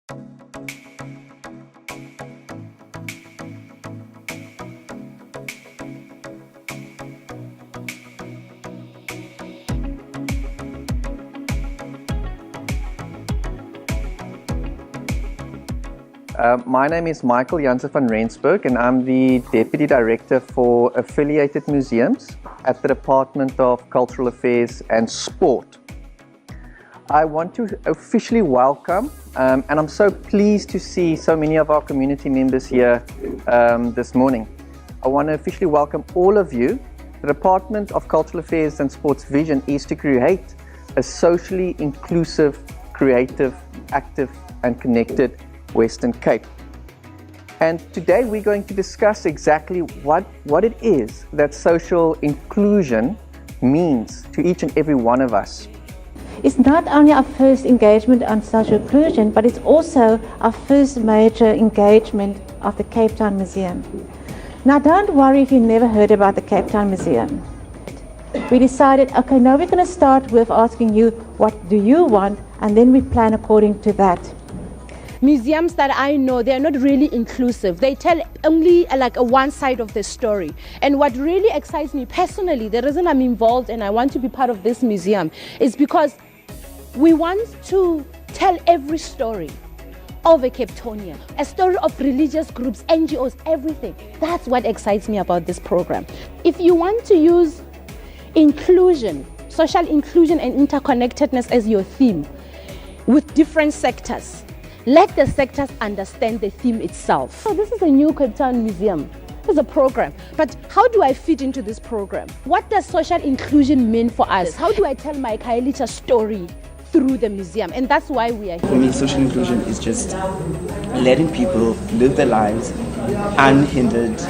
My name is Michael Janse van Rensburg, and I'm the Deputy Director for Affiliated Museums at the Department of Cultural Affairs and Sport. I want to officially welcome, and I'm so pleased to see so many of our community members here this morning. I want to officially welcome all of you. The Department of Cultural Affairs and Sport's vision is to create a socially inclusive, creative, active and connected Western Cape. And today we're going to discuss exactly what it is that social inclusion means to each and every one of us. It's not only our first engagement on social inclusion, but it's also our first major engagement of the Cape Town Museum. Now don't worry if you never heard about the Cape Town Museum. We decided, okay, now we're going to start with asking you, what do you want? And then we plan according to that. Museums that I know, they're not really inclusive. They tell only like a one side of the story. And what really excites me personally, the reason I'm involved and I want to be part of this museum is because we want to tell every story of a Cape Townian, a story of religious groups, NGOs, everything. That's what excites me about this program. If you want to use inclusion, social inclusion and interconnectedness as your theme with different sectors, let the sectors understand the theme itself. So this is a new Cape Town Museum. It's a program. But how do I fit into this program? What does social inclusion mean for us? How do I tell my Kailicha story through the museum? And that's why we are here. For me, social inclusion is just letting people live their lives unhindered,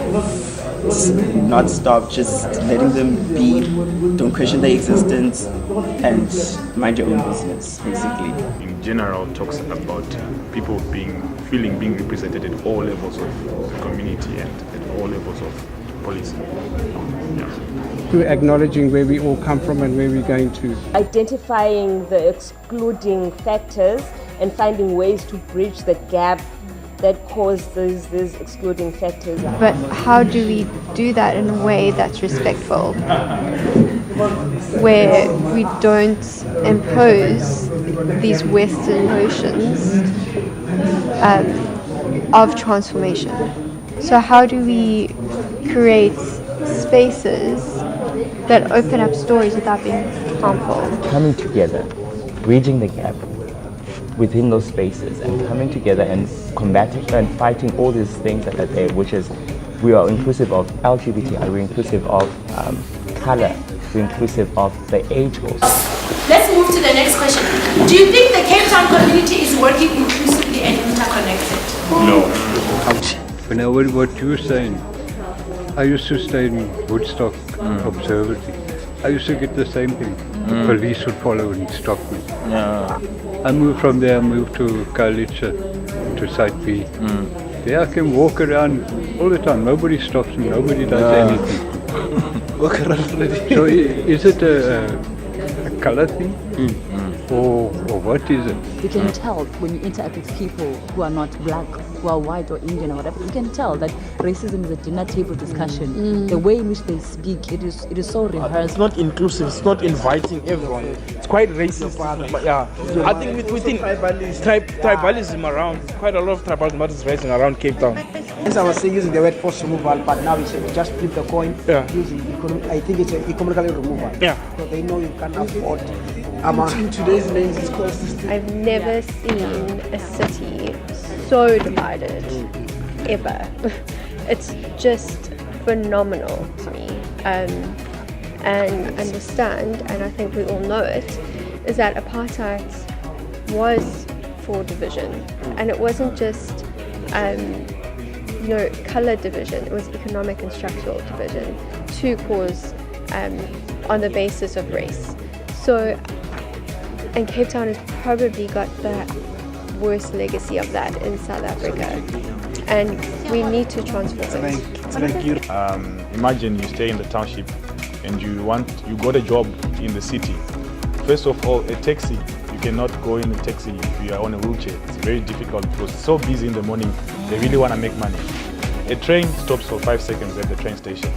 not stop, just letting them be, don't question their existence, and mind your own business, basically. In general, talks about people being represented at all levels of the community and at all levels of policy. Yeah. To acknowledging where we all come from and where we're going to. Identifying the excluding factors and finding ways to bridge the gap that cause these excluding factors. But how do we do that in a way that's respectful? Where we don't impose these Western notions of transformation. So how do we create spaces that open up stories without being harmful? Coming together, bridging the gap within those spaces and coming together and combating and fighting all these things that are there, which is we are inclusive of LGBTI, we're inclusive of color, we're inclusive of the age groups. Let's move to the next question. Do you think the Cape Town community is working inclusively and interconnected? No. When I heard what you were saying, I used to stay in Woodstock Observatory. I used to get the same thing. The police would follow and stop me. I moved from there, I moved to college, to Site B. There I can walk around all the time. Nobody stops me, nobody does anything. Walk around already. So is it a color thing? Or what is it? You can tell when you interact with people who are not black, who are white or Indian or whatever, you can tell that racism is a dinner table discussion. The way in which they speak, it is so rehearsed. It's not inclusive, it's not inviting everyone. It's quite racist. Yeah. I think within tribalism around, quite a lot of tribalism that is rising around Cape Town. As I was saying, using the word forced removal, but now we just flip the coin. Using I think it's an economical removal. Yeah. So they know you can't afford. In today's lens, it's close. I've never seen a city so divided, ever. It's just phenomenal to me. And understand, and I think we all know it, is that apartheid was for division. And it wasn't just color division, it was economic and structural division to cause on the basis of race. So, and Cape Town has probably got the worst legacy of that in South Africa, and we need to transform it. Thank you. Imagine you stay in the township and you got a job in the city. First of all, a taxi, you cannot go in a taxi if you are on a wheelchair. It's very difficult because it's so busy in the morning. They really want to make money. A train stops for 5 seconds at the train station.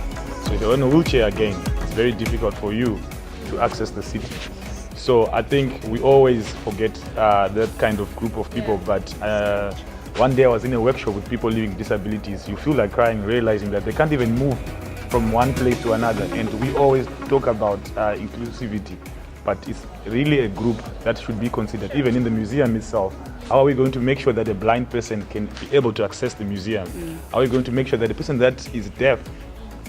So if you're on a wheelchair again, it's very difficult for you to access the city. So I think we always forget that kind of group of people. But one day I was in a workshop with people living with disabilities. You feel like crying, realizing that they can't even move from one place to another. And we always talk about inclusivity, but it's really a group that should be considered, even in the museum itself. How are we going to make sure that a blind person can be able to access the museum? How are we going to make sure that the person that is deaf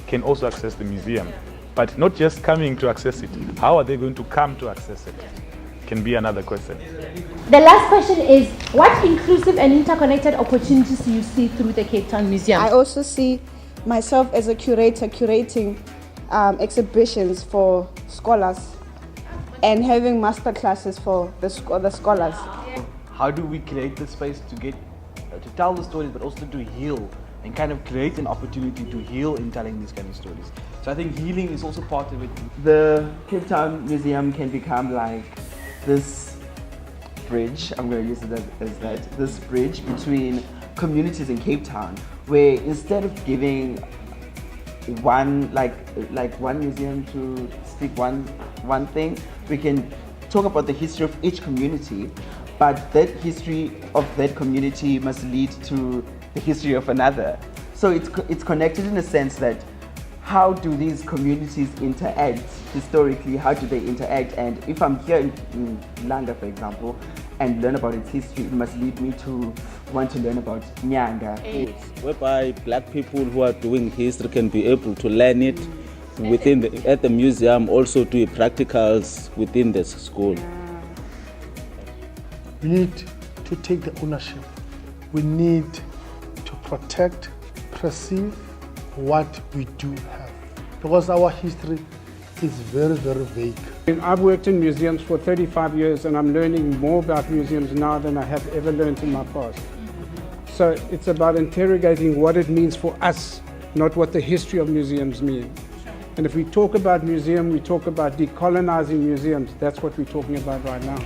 can also access the museum? But not just coming to access it. How are they going to come to access it? Can be another question. The last question is, what inclusive and interconnected opportunities do you see through the Cape Town Museum? I also see myself as a curator curating exhibitions for scholars and having master classes for the scholars. How do we create the space to get to tell the stories, but also to heal and kind of create an opportunity to heal in telling these kind of stories? So I think healing is also part of it. The Cape Town Museum can become like this bridge, I'm going to use it as that, this bridge between communities in Cape Town, where instead of giving one like one museum to speak one thing, we can talk about the history of each community, but that history of that community must lead to the history of another. So it's connected in a sense that how do these communities interact historically? How do they interact? And if I'm here in Langa, for example, and learn about its history, it must lead me to want to learn about Nyanga. Whereby black people who are doing history can be able to learn it at the museum, also do practicals within the school. We need to take the ownership. We need to protect, perceive what we do have, because our history is very, very vague. I've worked in museums for 35 years and I'm learning more about museums now than I have ever learned in my past. So it's about interrogating what it means for us, not what the history of museums mean. And if we talk about museum, we talk about decolonizing museums. That's what we're talking about right now.